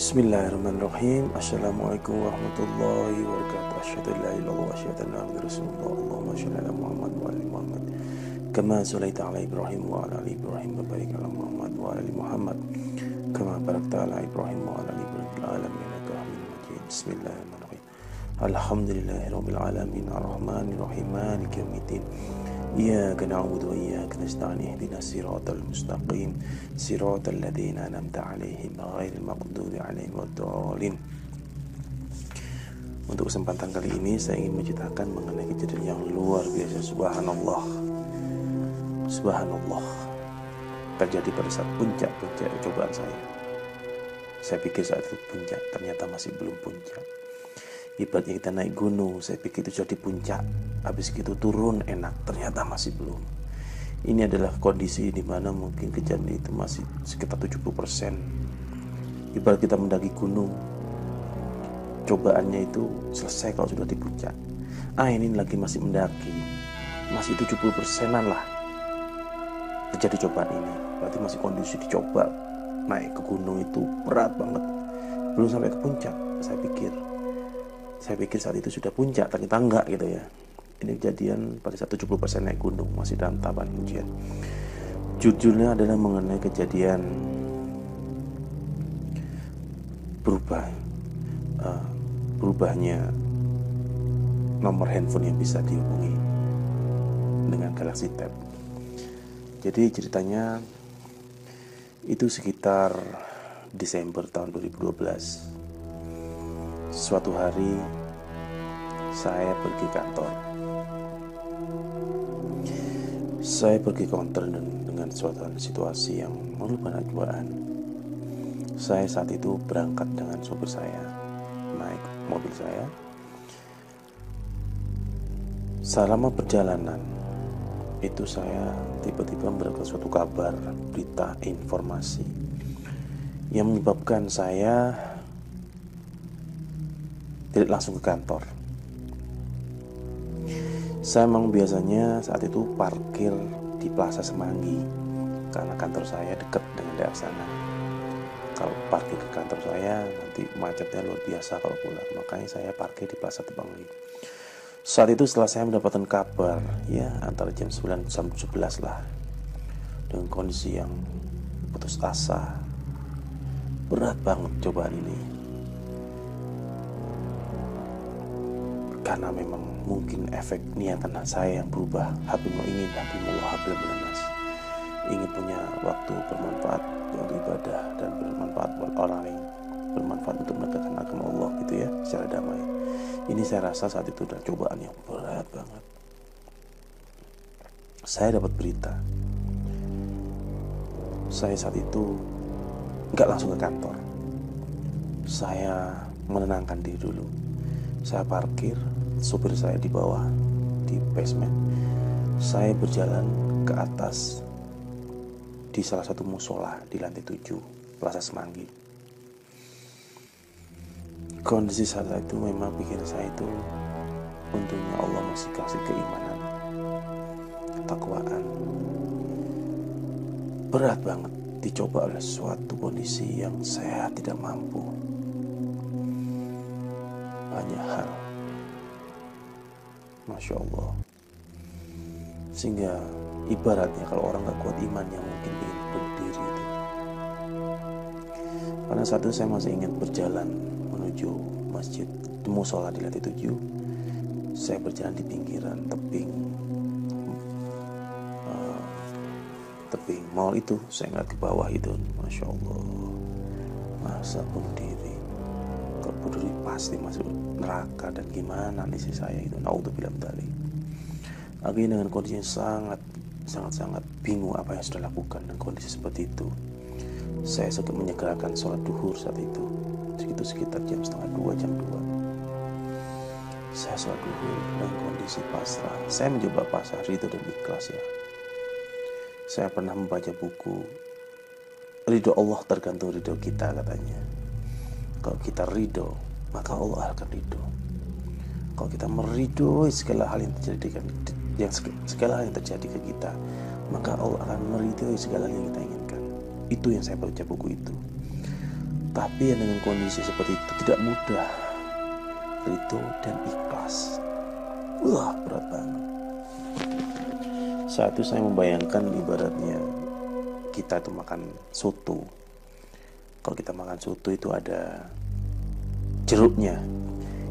Bismillahirrahmanirrahim. Assalamualaikum warahmatullahi wabarakatuh. Asyhadu an la ilaha illallah wa asyhadu anna muhammadar rasulullah. Allahumma shalli ala Muhammad wa ali Muhammad. Kama shallaita ala Ibrahim wa ala ali Ibrahim wa barik ala Muhammad wa ali Muhammad. Kama barakta ala Ibrahim wa ala ali Ibrahim fil alamin innaka Hamidum Majid. Bismillahirrahmanirrahim. Alhamdulillahirabbil alamin arrahmanir rahim maliki yaumiddin. إياك نعبد وإياك نستعين اهدنا الصراط المستقيم صراط الذين أنعمت عليهم غير المغضوب عليهم والضالين. Untuk kesempatan kali ini saya ingin menceritakan mengenai kejadian yang luar biasa. Subhanallah terjadi pada saat puncak cobaan saya. Saya pikir saat itu puncak, ternyata masih belum puncak. Ibaratnya kita naik gunung, saya pikir itu sudah di puncak, habis itu turun enak, ternyata masih belum. Ini adalah kondisi di mana mungkin kejadian itu masih sekitar 70%. Ibarat kita mendaki gunung, cobaannya itu selesai kalau sudah di puncak. Ini lagi masih mendaki, masih 70%-an lah terjadi cobaan ini. Berarti masih kondisi dicoba naik ke gunung itu berat banget, belum sampai ke puncak. Saya pikir saat itu sudah puncak, ternyata enggak gitu ya. Ini kejadian pada saat 70% naik gunung, masih dalam tahapan ujian. Judulnya adalah mengenai kejadian berubahnya nomor handphone yang bisa dihubungi dengan Galaxy Tab. Jadi ceritanya itu sekitar Desember tahun 2012. Suatu hari saya pergi kantor. Saya pergi kantor dengan suatu situasi yang merupakan cobaan. Saya saat itu berangkat dengan sopir saya, naik mobil saya. Selama perjalanan itu saya tiba-tiba mendapat suatu kabar, berita, informasi yang menyebabkan saya tidak langsung ke kantor. Saya memang biasanya saat itu parkir di Plaza Semanggi karena kantor saya dekat dengan daerah sana. Kalau parkir ke kantor saya nanti macetnya luar biasa kalau pulang, makanya saya parkir di Plaza Semanggi. Saat itu setelah saya mendapatkan kabar, ya antara jam 9 sampai 11 lah, dengan kondisi yang putus asa, berat banget cobaan ini. Karena memang mungkin efek niatan saya yang berubah. Habibullah ingin punya waktu bermanfaat untuk ibadah dan bermanfaat buat orang lain, bermanfaat untuk menegakkan agama Allah gitu ya, secara damai. Ini saya rasa saat itu adalah cobaan yang berat banget. Saya dapat berita, saya saat itu nggak langsung ke kantor. Saya menenangkan diri dulu. Saya parkir, sopir saya di bawah, di basement. Saya berjalan ke atas di salah satu musola di lantai 7 Plaza Semanggi. Kondisi saat itu memang pikiran saya itu, untungnya Allah masih kasih keimanan, ketakwaan. Berat banget dicoba oleh suatu kondisi yang saya tidak mampu. Banyak hal, Masya Allah. Sehingga ibaratnya kalau orang gak kuat imannya mungkin ingin berdiri itu. Karena saat itu saya masih ingin berjalan menuju masjid di musola di lantai 7. Saya berjalan di pinggiran tebing mall itu. Saya ngeliat ke bawah itu, Masya Allah, masa bunuh diri. Kalau bunuh diri pasti masuk neraka, dan gimana nih sih saya itu, naudzubillah min dzalik. Akhirnya dengan kondisi yang sangat bingung apa yang sudah lakukan dan kondisi seperti itu, saya sedang menyegerakan sholat duhur saat itu. Itu sekitar jam 1:30, jam 2. Saya sholat duhur dengan kondisi pasrah. Saya mencoba pasrah, ridho dan ikhlas ya. Saya pernah membaca buku ridho Allah tergantung ridho kita, katanya. Kalau kita ridho, maka Allah akan ridho. Kalau kita meridhoi segala hal yang terjadi ke kita, maka Allah akan meridhoi segala hal yang kita inginkan. Itu yang saya baca buku itu. Tapi dengan kondisi seperti itu tidak mudah. Ridho dan ikhlas. Wah, berat banget. Saat itu saya membayangkan ibaratnya kita itu makan soto. Kalau kita makan soto itu ada jeruknya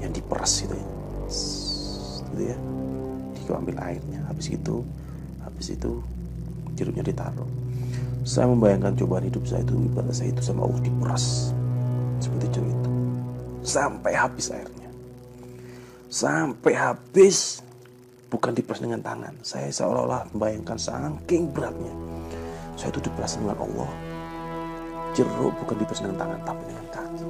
yang diperas gitu ya. Diambil airnya, habis itu jeruknya ditaruh. Saya membayangkan cobaan hidup saya itu ibarat saya itu sama diperas seperti jeruk itu sampai habis airnya, sampai habis. Bukan diperas dengan tangan. Saya seolah-olah membayangkan saking beratnya. Saya itu diperas dengan Allah. Jeruk bukan diperas dengan tangan, tapi dengan kaki.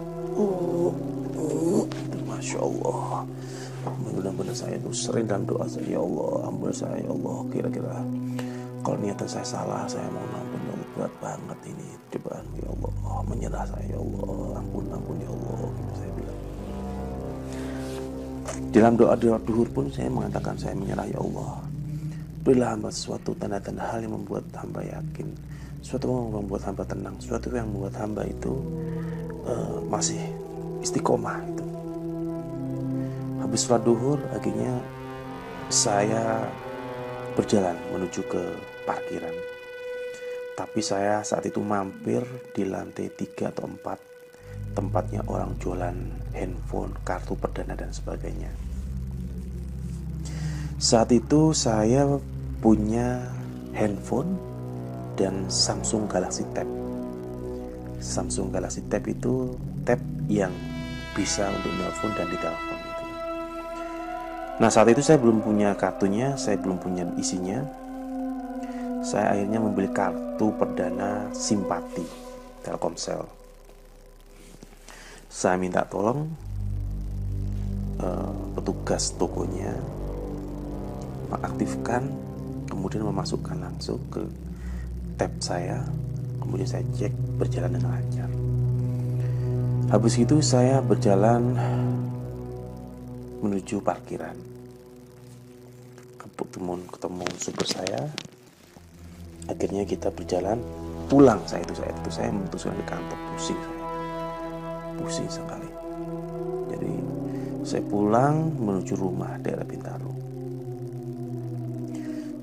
Masya Allah. Benar-benar saya itu sering dalam doa saya, ya Allah, ampun saya, ya Allah. Kira-kira kalau niatan saya salah, saya mau ampun, ya Allah. Berat banget ini cobaan, ya Allah. Menyerah saya, ya Allah. Ampun, ya Allah. Gitu saya bilang. Dalam doa duhur pun saya mengatakan saya menyerah, ya Allah. Berilah hamba sesuatu tanda-tanda hal yang membuat hamba yakin, sesuatu yang membuat hamba tenang, sesuatu yang membuat hamba itu masih istiqomah itu. Habis sholat duhur, akhirnya saya berjalan menuju ke parkiran. Tapi saya saat itu mampir di lantai 3 atau 4, tempatnya orang jualan handphone, kartu perdana dan sebagainya. Saat itu saya punya handphone dan Samsung Galaxy Tab. Samsung Galaxy Tab itu tab yang bisa untuk nelpon dan ditelepon itu. Nah, saat itu saya belum punya kartunya, saya belum punya isinya. Saya akhirnya membeli kartu perdana Simpati Telkomsel. Saya minta tolong petugas tokonya mengaktifkan, kemudian memasukkan langsung ke tab saya. Kemudian saya cek berjalan dengan lancar. Habis itu saya berjalan menuju parkiran. Ketemu supir saya. Akhirnya kita berjalan pulang. Saya memutuskan di kantor, pusing sekali. Jadi saya pulang menuju rumah daerah Bintaro.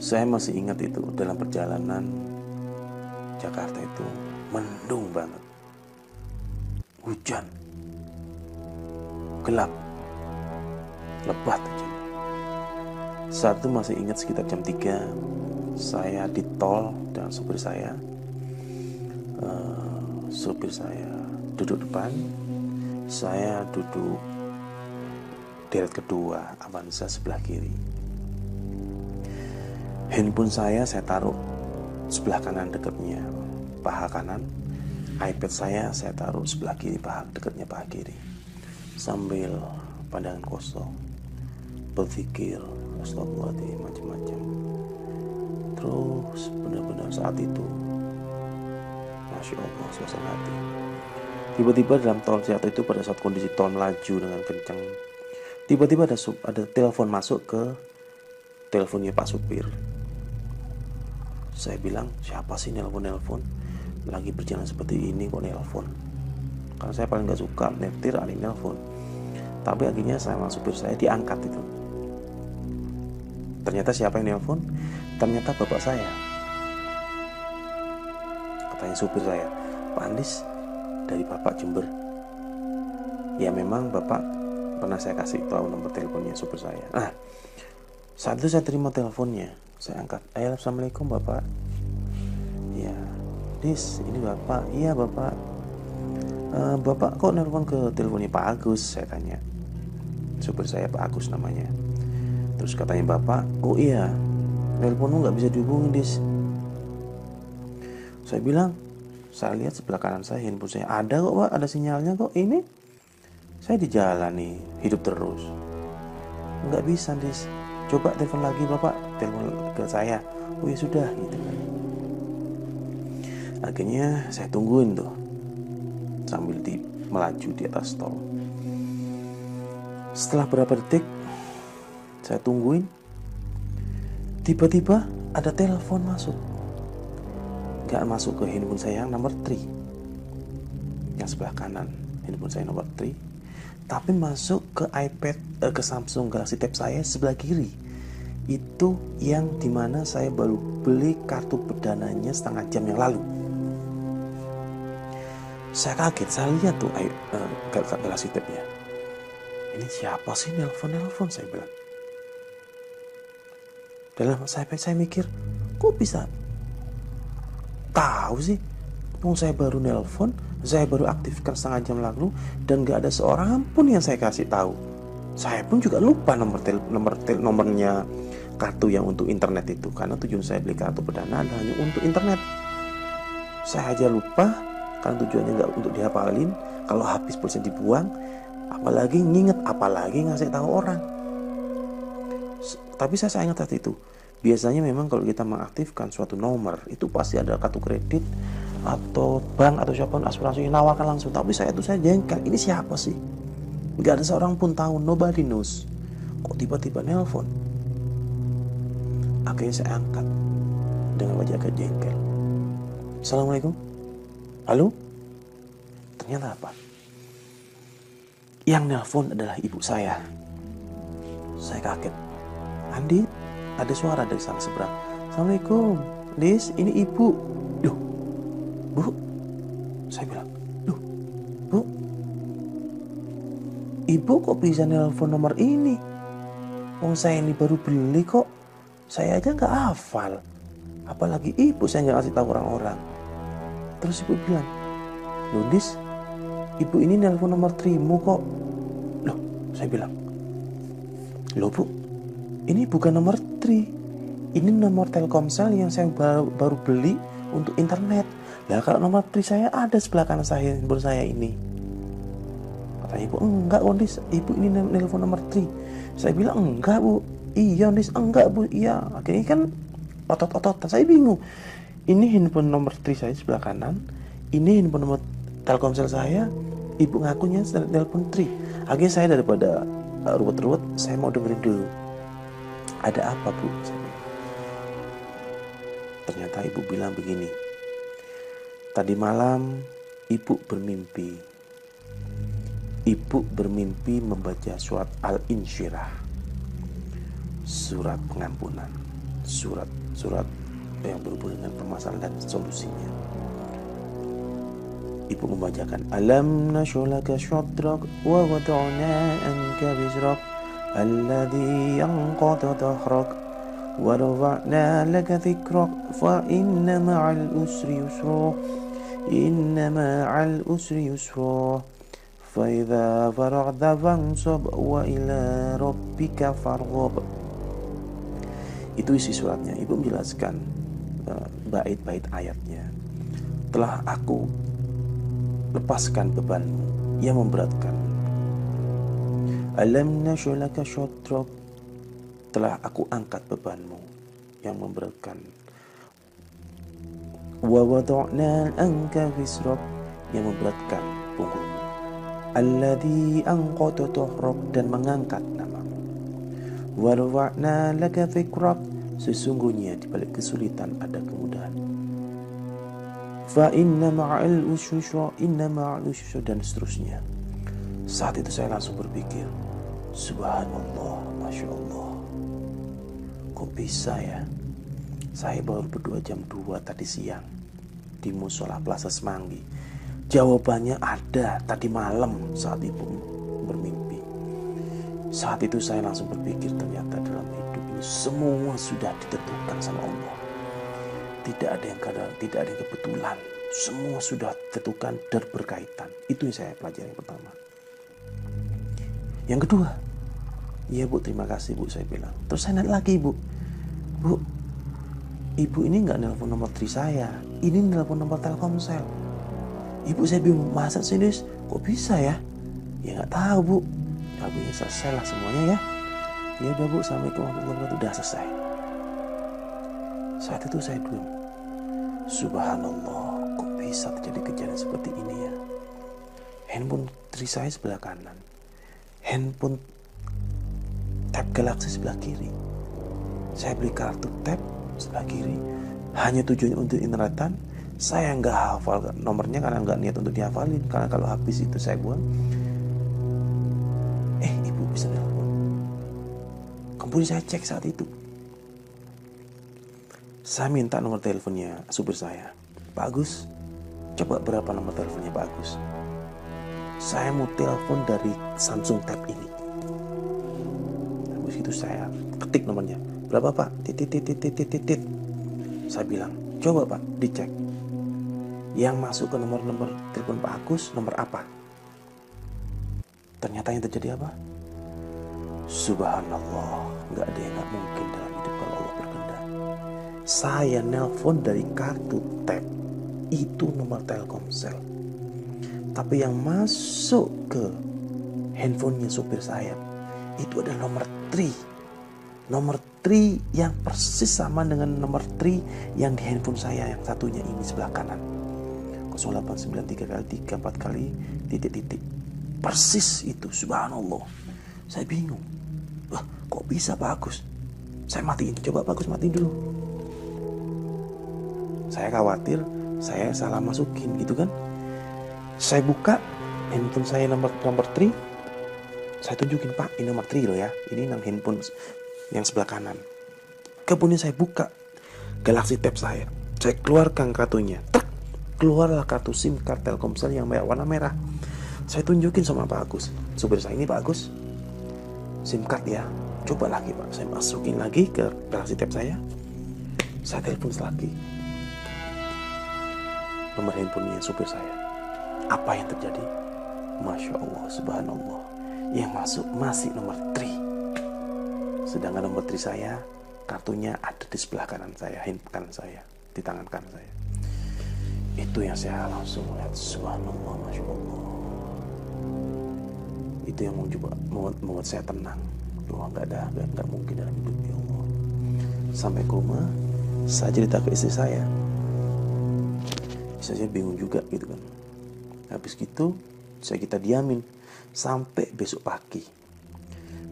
Saya masih ingat itu dalam perjalanan Jakarta itu mendung banget, hujan, gelap, lebat aja. Saat itu masih ingat sekitar jam 3 saya di tol dengan supir saya. Supir saya duduk depan, saya duduk deret kedua, Avanza sebelah kiri. Handphone saya taruh sebelah kanan dekatnya paha kanan. iPad saya taruh sebelah kiri dekatnya paha kiri. Sambil pandangan kosong, berpikir astagfirullahaladzim macam-macam. Terus benar-benar saat itu, Masya Allah, suasana hati. Tiba-tiba dalam tol Jakarta itu pada saat kondisi tol melaju dengan kencang, tiba-tiba ada telepon masuk ke teleponnya Pak supir. Saya bilang, siapa sih nelpon? Lagi berjalan seperti ini kok nelpon? Karena saya paling gak suka nyetir ada nelpon. Tapi akhirnya sama supir saya diangkat itu. Ternyata siapa yang nelpon? Ternyata bapak saya. Katanya supir saya, Pak Andis, dari Bapak Jember. Ya memang Bapak pernah saya kasih tahu nomor teleponnya supir saya. Nah, saat itu saya terima teleponnya, saya angkat. Assalamualaikum Bapak. Ya, Dis, ini Bapak. Iya Bapak. Bapak kok nelpon ke teleponnya Pak Agus? Saya tanya. Supir saya Pak Agus namanya. Terus katanya Bapak, oh iya, nelponmu nggak bisa dihubungin Dis. Saya bilang, saya lihat sebelah kanan saya handphone saya ada kok Pak, ada sinyalnya kok. Ini saya di jalan nih, hidup terus. Nggak bisa Dis, coba telepon lagi Bapak, telepon ke saya. Oh ya sudah gitu kan. Akhirnya saya tungguin tuh sambil melaju di atas tol. Setelah berapa detik saya tungguin, tiba-tiba ada telepon masuk. Gak masuk ke handphone saya yang nomor 3, yang sebelah kanan handphone saya nomor 3, tapi masuk ke iPad, ke Samsung Galaxy Tab saya sebelah kiri. Itu yang dimana saya baru beli kartu perdananya setengah jam yang lalu. Saya kaget, saya lihat tuh Galaxy Tab-nya. Ini siapa sih nelpon saya bilang. Dalam saya mikir, kok bisa tahu sih? Saya baru nelpon, saya baru aktifkan setengah jam lalu, dan gak ada seorang pun yang saya kasih tahu. Saya pun juga lupa nomornya kartu yang untuk internet itu, karena tujuan saya beli kartu perdana adalah hanya untuk internet. Saya aja lupa, karena tujuannya gak untuk dihafalin. Kalau habis pulsa dibuang, apalagi nginget, apalagi ngasih tahu orang. Tapi saya ingat saat itu, biasanya memang kalau kita mengaktifkan suatu nomor, itu pasti ada kartu kredit atau bank atau siapapun asuransi yang nawarkan langsung. Tapi saya jengkel, ini siapa sih? Gak ada seorang pun tahu, nobody knows. Kok tiba-tiba nelpon? Akhirnya saya angkat dengan wajah agak jengkel. Assalamualaikum. Halo? Ternyata apa? Yang nelpon adalah ibu saya. Saya kaget. Andi, ada suara dari sana seberang. Assalamualaikum, Lis, ini ibu. Loh, Bu? Saya bilang, loh, Bu? Ibu kok bisa nelpon nomor ini? Saya ini baru beli kok. Saya aja gak hafal. Apalagi ibu, saya gak kasih tahu orang-orang. Terus ibu bilang, loh Lis, ibu ini nelpon nomor 3-mu kok. Loh, saya bilang, loh Bu, ini bukan nomor 3. Ini nomor Telkomsel yang saya baru beli untuk internet. Lah kalau nomor 3 saya ada sebelah kanan saya, handphone saya ini. Kata ibu, enggak Lis, ibu ini nelpon nomor 3. Saya bilang, enggak Bu. Iya Lis, enggak Bu, iya. Akhirnya kan otot-ototan, saya bingung. Ini handphone nomor 3 saya sebelah kanan, ini handphone nomor Telkomsel saya, ibu ngakunya telepon 3. Akhirnya saya daripada ruwet-ruwet, saya mau dengerin dulu. Ada apa Bu? Ternyata ibu bilang begini. Tadi malam ibu bermimpi. Ibu bermimpi membaca surat Al-Insyirah. Surat pengampunan. Surat yang berhubungan dengan permasalahan dan solusinya. Ibu membacakan Alam nashraka syadrak wa wada'na anka wizrak alladhi yanqata dhahrak wa rafa'na laka dhikrak fa inna ma'al usri yusra fa idza faraghta fansab wa ila rabbika farghab. Itu isi suratnya. Ibu menjelaskan bait-bait ayatnya. Telah aku lepaskan bebanmu yang memberatkan. Alam nashraka syadrak, telah aku angkat bebanmu yang memberatkan. Wa wada'na anka wizrak, yang memberatkan punggungmu. Alladhi anqata dhahrak, dan mengangkat namamu. Wa rafa'na laka dhikrak, sesungguhnya di balik kesulitan ada kemudahan. Fa inna ma'al usri yusra, dan seterusnya. Saat itu saya langsung berpikir, subhanallah, masya Allah, kok bisa ya? Saya baru berdoa jam 2 tadi siang di musola Plaza Semanggi. Jawabannya ada tadi malam saat ibu bermimpi. Saat itu saya langsung berpikir, ternyata dalam hidup ini semua sudah ditentukan sama Allah. Tidak ada yang kebetulan. Semua sudah ditentukan dan berkaitan. Itu yang saya pelajari yang pertama. Yang kedua, iya Bu, terima kasih Bu, saya bilang. Terus saya nanya lagi, Bu, ibu ini nggak nelpon nomor 3 saya, ini nelpon nomor Telkomsel. Ibu, saya bingung, masa sih Nis, kok bisa ya? Ya nggak tahu Bu. Akhirnya selesai lah semuanya ya. Ya udah Bu, assalamualaikum warahmatullahi wabarakatuh. Udah selesai. Saat itu saya dulu, subhanallah, kok bisa terjadi kejadian seperti ini ya? Handphone 3 saya sebelah kanan, handphone Tab Galaxy sebelah kiri. Saya beli kartu Tab sebelah kiri, hanya tujuannya untuk internetan. Saya nggak hafal nomornya karena nggak niat untuk dihafalin, karena kalau habis itu saya buang. Ibu bisa telepon. Kemudian saya cek saat itu. Saya minta nomor teleponnya supir saya. Pak Agus, coba berapa nomor teleponnya Pak Agus? Saya mau telepon dari Samsung Tab ini. Habis itu saya ketik nomornya. Berapa Pak? Titit. Saya bilang, coba Pak, dicek. Yang masuk ke nomor telepon Pak Agus nomor apa? Ternyata yang terjadi apa? Subhanallah, nggak ada yang nggak mungkin dalam hidup kalau Allah berkehendak. Saya nelpon dari kartu Tab itu nomor Telkomsel, tapi yang masuk ke handphonenya supir saya itu ada nomor 3 yang persis sama dengan nomor 3 yang di handphone saya yang satunya ini sebelah kanan. 0893 kali 3 4 kali titik. Persis itu, subhanallah. Saya bingung. Wah, kok bisa Pak Agus? Saya matiin. Coba Pak Agus matiin dulu. Saya khawatir saya salah masukin gitu kan. Saya buka handphone saya nomor 3. Saya tunjukin, Pak, ini nomor 3 loh ya. Ini handphone yang sebelah kanan. Kemudian saya buka Galaxy Tab saya. Saya keluarkan kartunya. Keluarlah kartu SIM card Telkomsel yang warna merah. Saya tunjukin sama Pak Agus. Supir saya, ini Pak Agus, SIM card ya. Coba lagi Pak. Saya masukin lagi ke Galaxy Tab saya. Saya telepon lagi. Nomor handphonenya supir saya. Apa yang terjadi? Masya Allah, subhanallah. Yang masuk masih nomor 3. Sedangkan nomor 3 saya, kartunya ada di sebelah kanan saya, handphone kanan saya, di tangan kanan saya. Itu yang saya langsung lihat, subhanallah, masya Allah. Itu yang membuat saya tenang. Doa nggak mungkin dalam hidup, ya Allah. Sampai koma, saya cerita ke istri saya. Istri saya bingung juga gitu kan. Habis gitu, kita diamin sampai besok pagi.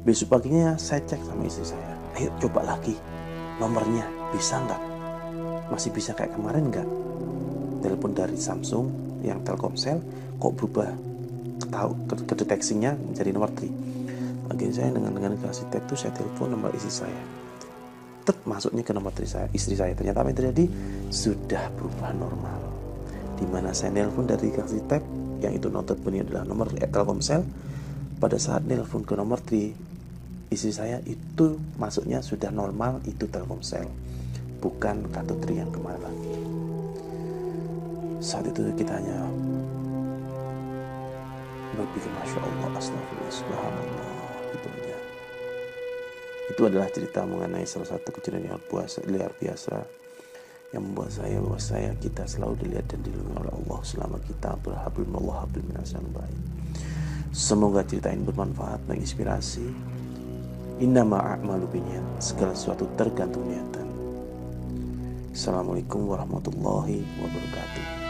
Besok paginya saya cek sama istri saya. Ayo coba lagi nomornya, bisa nggak? Masih bisa kayak kemarin nggak? Telepon dari Samsung yang Telkomsel kok berubah kedeteksinya menjadi nomor 3. Akhirnya saya dengan kasih tab itu saya telepon nomor istri saya. Masuknya ke nomor istri saya. Ternyata apa yang terjadi? Sudah berubah normal. Dimana saya nelpon dari kasih tab yang itu notabene adalah nomor Telkomsel. Pada saat nelpon ke nomor 3 istri saya itu masuknya sudah normal, itu Telkomsel, bukan kartu 3 yang kemarin lagi. Saat itu kita hanya berpikir, Masya Allah, astagfirullah, subhanallah, gitu aja. Itu adalah cerita mengenai salah satu kejadian yang luar biasa yang membuat saya bahwa kita selalu dilihat dan dilindungi oleh Allah selama kita berhablum minallah hablum minasyaitonir rajim. Semoga cerita ini bermanfaat, menginspirasi. Innama a'malu binniyat, segala sesuatu tergantung niatan. Assalamualaikum warahmatullahi wabarakatuh.